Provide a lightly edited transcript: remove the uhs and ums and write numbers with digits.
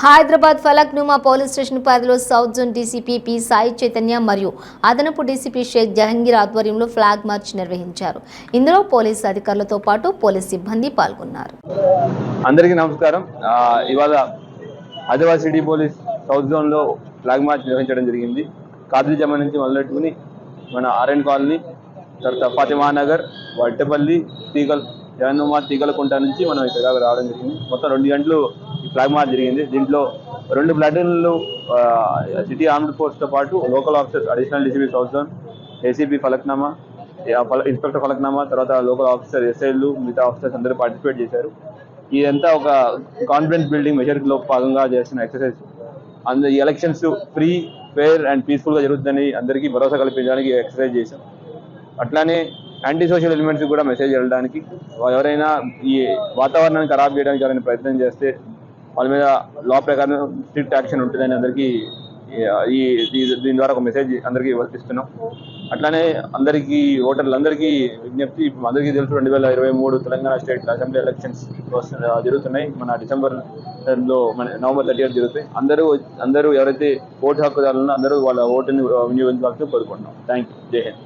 Hyderabad Falaknuma police station పరిధిలో south zone DCP P Sai Chaitanya మరియు అదనపు డీసీపీ షేక్ జహంగీర్ ఆధ్వర్యంలో ఫ్లాగ్ మార్చ్ నిర్వహించారు. ఇందులో పోలీసు అధికారులతో పాటు పోలీస్ సిబ్బంది పాల్గొన్నారు. అందరికీ నమస్కారం. ఇవాళ Hyderabad city police south zone లో ఫ్లాగ్ మార్చ్ నిర్వహించడం జరిగింది. కాద్రి జమా నుంచి మొదలెట్టుకుని మన ఆర్ఎన్ కాలనీ, తర్వాత ఫాతిమా నగర్, వట్టపల్లి, తీగలకుంట నుంచి మనం ఇక్కడ రావడం జరిగింది. మొత్తం 2 గంటలు ఈ ఫ్లాగ్ మార్చ్ జరిగింది. దీంట్లో 2 ప్లాటూన్లు సిటీ ఆర్మ్డ్ ఫోర్స్ తో పాటు local officers, additional DCP south zone, ACP Falaknuma, inspector Falaknuma, తర్వాత లోకల్ ఆఫీసర్, ఎస్ఐలు, మిగతా ఆఫీసర్స్ అందరూ పార్టిసిపేట్ చేశారు. ఇదంతా ఒక కాన్ఫిడెన్స్ బిల్డింగ్ మెజర్ లో భాగంగా చేస్తున్న ఎక్సర్సైజ్. ఈ elections free, fair and peaceful గా జరుగుతుందని అందరికీ భరోసా కల్పించడానికి ఎక్సర్సైజ్ చేశాం. అట్లానే యాంటీ సోషల్ ఎలిమెంట్స్ కూడా మెసేజ్ వెళ్ళడానికి, ఎవరైనా ఈ వాతావరణాన్ని ఖరాబ్ చేయడానికి ఎవరైనా ప్రయత్నం చేస్తే వాళ్ళ మీద లా ప్రకారం స్ట్రిక్ట్ యాక్షన్ ఉంటుందని అందరికీ దీని ద్వారా ఒక మెసేజ్ అందరికీ ఇస్తున్నాం. అట్లానే అందరికీ ఓటర్లందరికీ విజ్ఞప్తి, అందరికీ తెలుసు 2023 తెలంగాణ స్టేట్ అసెంబ్లీ ఎలక్షన్స్ జరుగుతున్నాయి. మన డిసెంబర్లో నవంబర్ 30 జరుగుతాయి. అందరూ ఎవరైతే ఓటు హక్కుదారులు అందరూ వాళ్ళ ఓటుని వినియోగించాల్సి కోరుకుంటున్నాం. Thank you. జై హింద్.